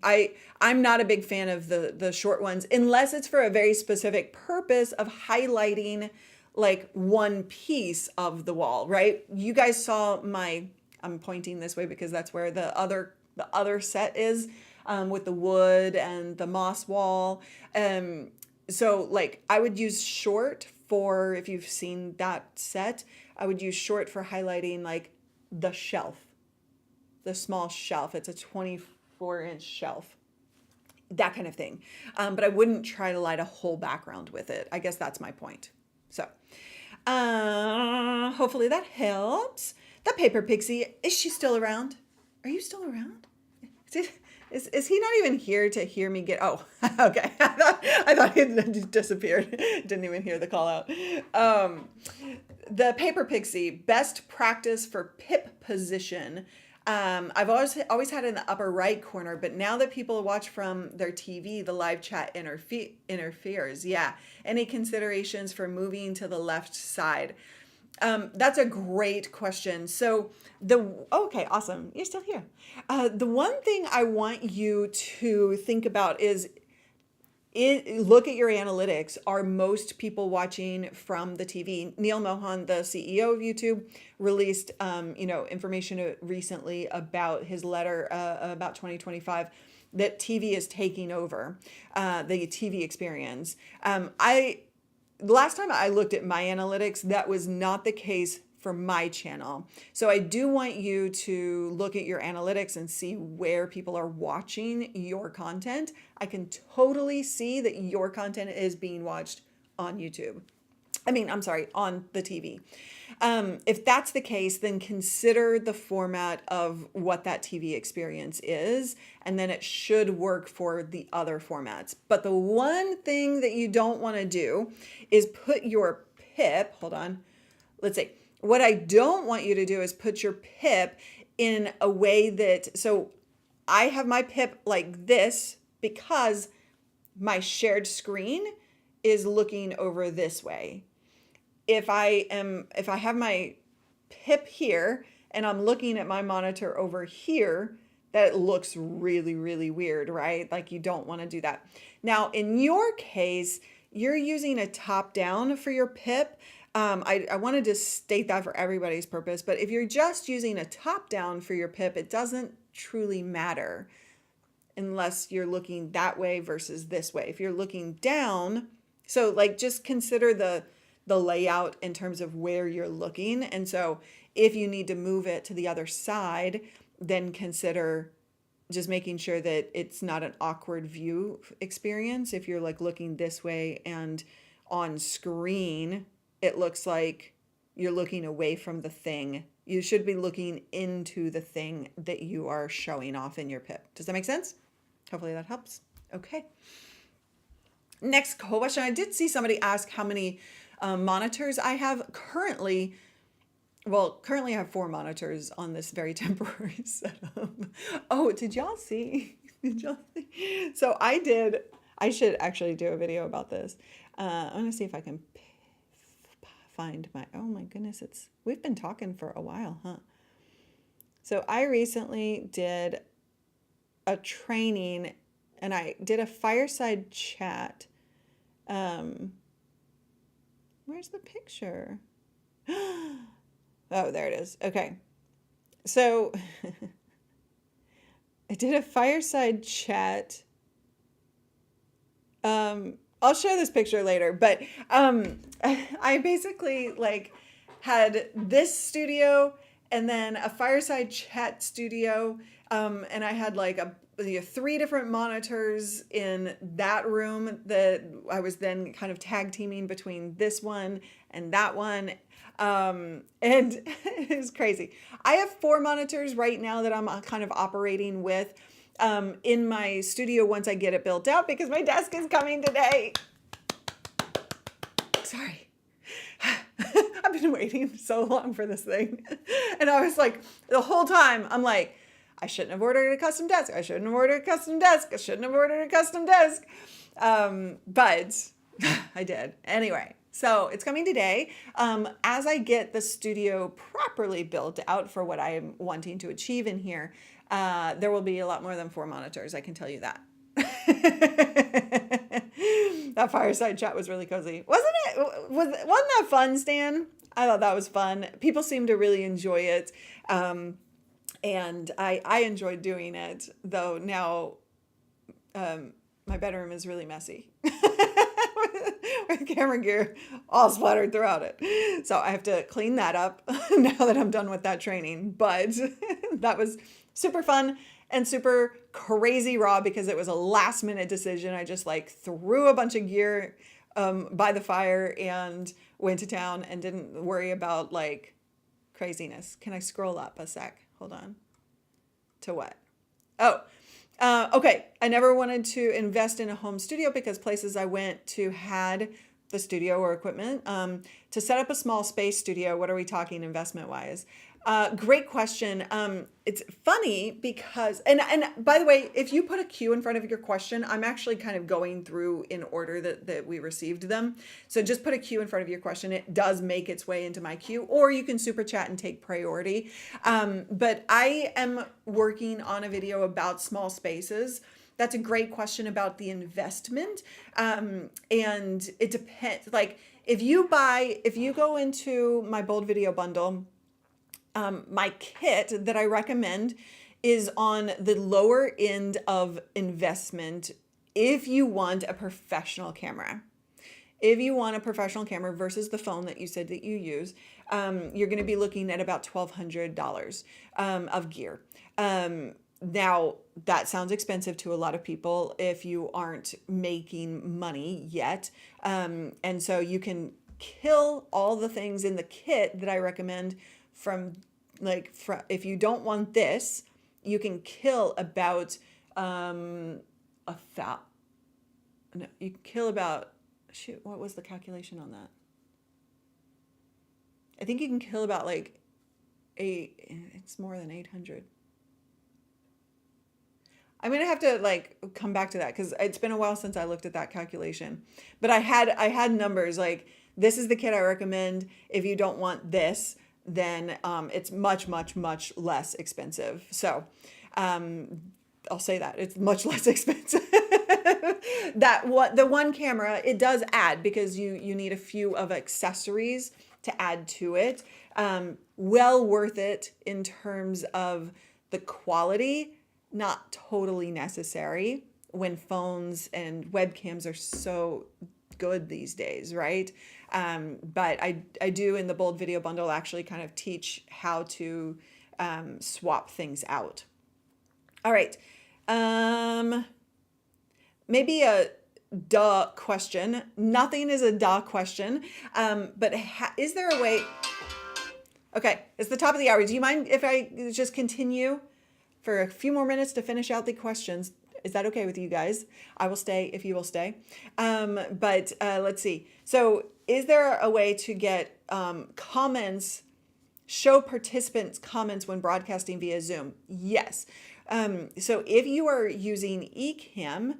I'm not a big fan of the short ones unless it's for a very specific purpose of highlighting like one piece of the wall, right? You guys saw I'm pointing this way because that's where the other set is, with the wood and the moss wall. So like I would use short for, if you've seen that set, I would use short for highlighting like the shelf, the small shelf. It's a 24-inch shelf, that kind of thing. But I wouldn't try to light a whole background with it. I guess that's my point. So hopefully that helps. The paper pixie, is she still around? Are you still around? Is he not even here to hear me get? Oh, okay. I thought he had disappeared. Didn't even hear the call out. The paper pixie, best practice for pip position. I've always had it in the upper right corner, but now that people watch from their TV, the live chat interferes. Yeah. Any considerations for moving to the left side? That's a great question. So okay, awesome. You're still here. The one thing I want you to think about is look at your analytics. Are most people watching from the TV? Neil Mohan, the CEO of YouTube, released information recently about his letter about 2025 that TV is taking over the TV experience. The last time I looked at my analytics, that was not the case for my channel. So I do want you to look at your analytics and see where people are watching your content. I can totally see that your content is being watched on YouTube. On the TV. If that's the case, then consider the format of what that TV experience is, and then it should work for the other formats. But the one thing that you don't want to do is put your pip, hold on, let's see. What I don't want you to do is put your pip in a way that, so I have my pip like this because my shared screen is looking over this way. If I have my pip here and I'm looking at my monitor over here, that looks really, really weird, right? Like you don't want to do that. Now, in your case, you're using a top down for your pip. I wanted to state that for everybody's purpose, but if you're just using a top down for your pip, it doesn't truly matter unless you're looking that way versus this way. If you're looking down, so like just consider the layout in terms of where you're looking. And so if you need to move it to the other side, then consider just making sure that it's not an awkward view experience. If you're like looking this way and on screen, it looks like you're looking away from the thing. You should be looking into the thing that you are showing off in your pip. Does that make sense? Hopefully that helps. Okay. Next question. I did see somebody ask how many monitors I have currently. Well, currently I have 4 monitors on this very temporary setup. Oh, did y'all see? So I should actually do a video about this. I'm going to see if I can find oh my goodness, we've been talking for a while, huh? So I recently did a training and I did a fireside chat. Where's the picture? Oh, there it is. Okay. So I did a fireside chat. I'll share this picture later, but I basically like had this studio and then a fireside chat studio, and I had like 3 different monitors in that room that I was then kind of tag teaming between this one and that one. And it was crazy. I have 4 monitors right now that I'm kind of operating with in my studio once I get it built out, because my desk is coming today. Sorry. I've been waiting so long for this thing. And I was like, the whole time, I'm like, I shouldn't have ordered a custom desk. I shouldn't have ordered a custom desk. I shouldn't have ordered a custom desk. But I did. Anyway, So it's coming today. As I get the studio properly built out for what I am wanting to achieve in here, there will be a lot more than 4 monitors, I can tell you that. That fireside chat was really cozy. Wasn't it? Wasn't that fun, Stan? I thought that was fun. People seem to really enjoy it. And I enjoyed doing it, though now my bedroom is really messy. With camera gear all splattered throughout it. So I have to clean that up now that I'm done with that training. But that was super fun and super crazy raw because it was a last minute decision. I just like threw a bunch of gear by the fire and went to town and didn't worry about like craziness. Can I scroll up a sec? Hold on. To what? Oh, okay. I never wanted to invest in a home studio because places I went to had the studio or equipment. To set up a small space studio, what are we talking investment wise? Great question. It's funny because, and by the way, if you put a Q in front of your question, I'm actually kind of going through in order that we received them. So just put a Q in front of your question. It does make its way into my queue, or you can super chat and take priority. But I am working on a video about small spaces. That's a great question about the investment. And it depends, like if you go into my bold video bundle, my kit that I recommend is on the lower end of investment if you want a professional camera. If you want a professional camera versus the phone that you said that you use, you're going to be looking at about $1,200 of gear. Now, that sounds expensive to a lot of people if you aren't making money yet. And so you can kill all the things in the kit that I recommend if you don't want this, you can kill about you can kill about, shoot, what was the calculation on that? I think you can kill about it's more than 800. I'm going to have to come back to that because it's been a while since I looked at that calculation. But I had numbers like, this is the kit I recommend. If you don't want this, then it's much, much, much less expensive. So I'll say that it's much less expensive. The one camera, it does add because you need a few of accessories to add to it. Well worth it in terms of the quality, not totally necessary when phones and webcams are so good these days, right? But I do in the bold video bundle actually kind of teach how to swap things out. All right. Maybe a duh question. Nothing is a duh question. But is there a way? Okay, it's the top of the hour. Do you mind if I just continue for a few more minutes to finish out the questions? Is that okay with you guys? I will stay if you will stay. But let's see. So is there a way to get comments, show participants comments when broadcasting via Zoom? Yes. So if you are using Ecamm,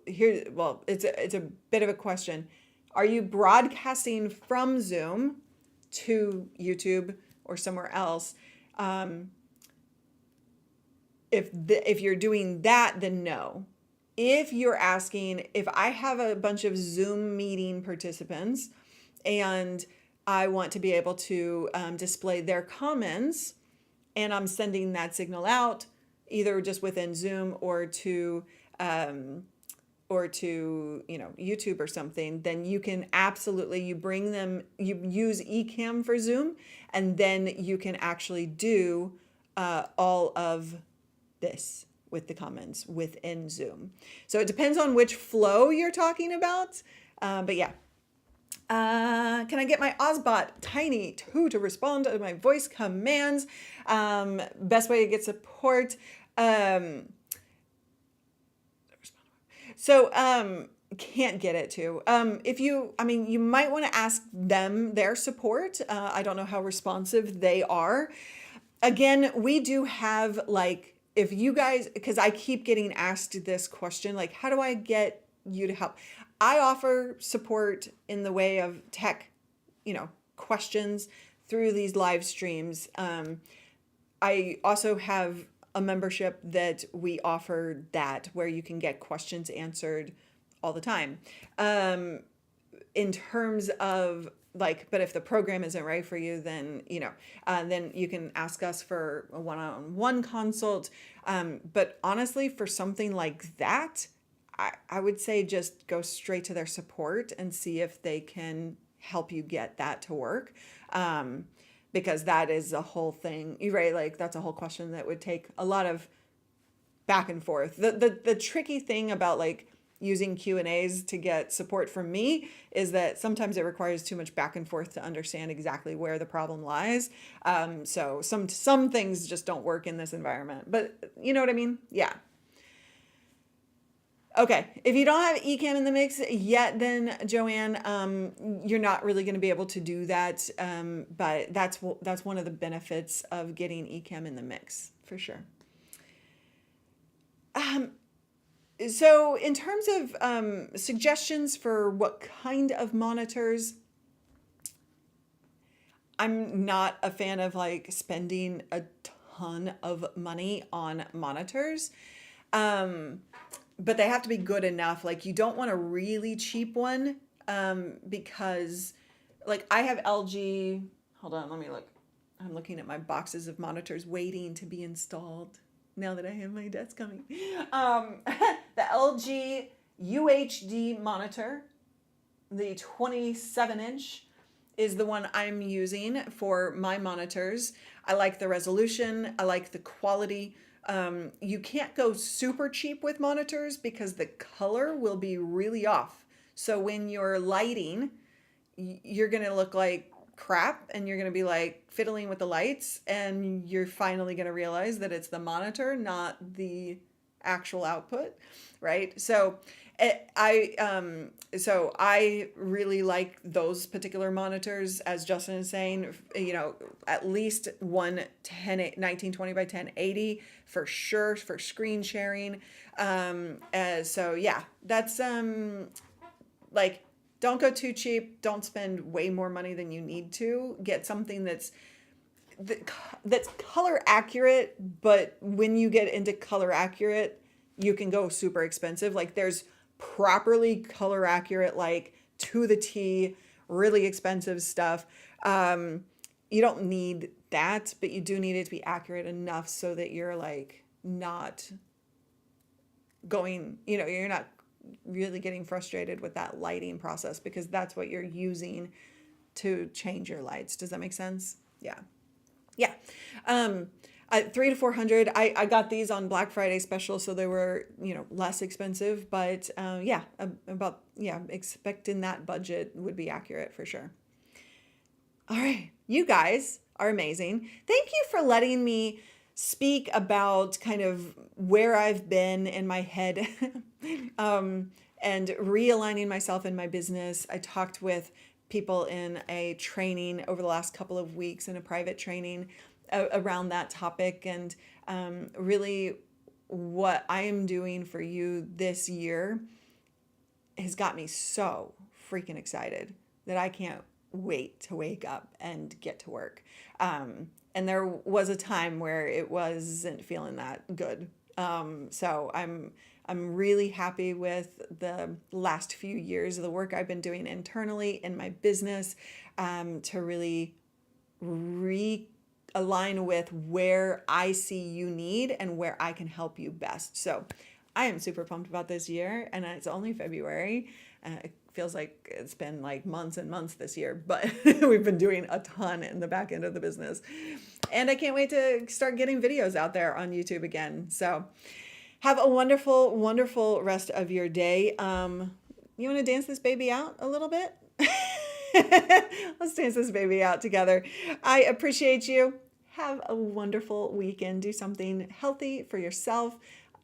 it's a bit of a question. Are you broadcasting from Zoom to YouTube or somewhere else? If you're doing that, then no. If you're asking, if I have a bunch of Zoom meeting participants and I want to be able to display their comments and I'm sending that signal out either just within Zoom or to YouTube or something, then you can absolutely, you use Ecamm for Zoom, and then you can actually do all of this with the comments within Zoom. So it depends on which flow you're talking about. But yeah. Can I get my Ozbot Tiny 2 to respond to my voice commands? Best way to get support. Can't get it to. You might want to ask them their support. I don't know how responsive they are. Again, we do have if you guys, because I keep getting asked this question, how do I get you to help? I offer support in the way of tech, questions through these live streams. I also have a membership that we offer that where you can get questions answered all the time. In terms of but if the program isn't right for you, then then you can ask us for a one-on-one consult. But honestly, for something like that, I would say just go straight to their support and see if they can help you get that to work. Because that is a whole thing, right? Like that's a whole question that would take a lot of back and forth. The tricky thing about using Q&As to get support from me is that sometimes it requires too much back and forth to understand exactly where the problem lies. So some things just don't work in this environment, but you know what I mean? Yeah. Okay, if you don't have Ecamm in the mix yet, then Joanne, you're not really going to be able to do that. But that's one of the benefits of getting Ecamm in the mix for sure. So in terms of suggestions for what kind of monitors, I'm not a fan of spending a ton of money on monitors. But they have to be good enough. You don't want a really cheap one because I have LG. Hold on, let me look. I'm looking at my boxes of monitors waiting to be installed now that I have my desk coming. The LG UHD monitor, the 27-inch, is the one I'm using for my monitors. I like the resolution. I like the quality. You can't go super cheap with monitors because the color will be really off. So when you're lighting, you're going to look like crap and you're going to be fiddling with the lights, and you're finally going to realize that it's the monitor, not the actual output, right? So I really like those particular monitors, as Justin is saying, at least one 1920 by 1080 for sure for screen sharing. So yeah, that's don't go too cheap. Don't spend way more money than you need to. Get something that's color accurate, but when you get into color accurate, you can go super expensive. There's properly color accurate, to the T, really expensive stuff. You don't need that, but you do need it to be accurate enough so that you're not going, you're not really getting frustrated with that lighting process, because that's what you're using to change your lights. Does that make sense? Yeah. Yeah. At $300 to $400, I got these on Black Friday special, so they were, less expensive, but expecting that budget would be accurate for sure. All right. You guys are amazing. Thank you for letting me speak about kind of where I've been in my head and realigning myself in my business. I talked with people in a training over the last couple of weeks, in a private training around that topic, and really what I am doing for you this year has got me so freaking excited that I can't wait to wake up and get to work. And there was a time where it wasn't feeling that good. So I'm really happy with the last few years of the work I've been doing internally in my business, to really realign with where I see you need and where I can help you best. So I am super pumped about this year, and it's only February. It feels like it's been months and months this year, but we've been doing a ton in the back end of the business. And I can't wait to start getting videos out there on YouTube again. So have a wonderful, wonderful rest of your day. You want to dance this baby out a little bit? Let's dance this baby out together. I appreciate you. Have a wonderful weekend. Do something healthy for yourself.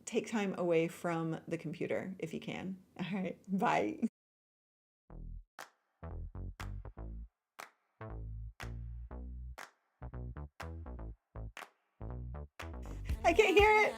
Take time away from the computer if you can. All right. Bye. I can't hear it.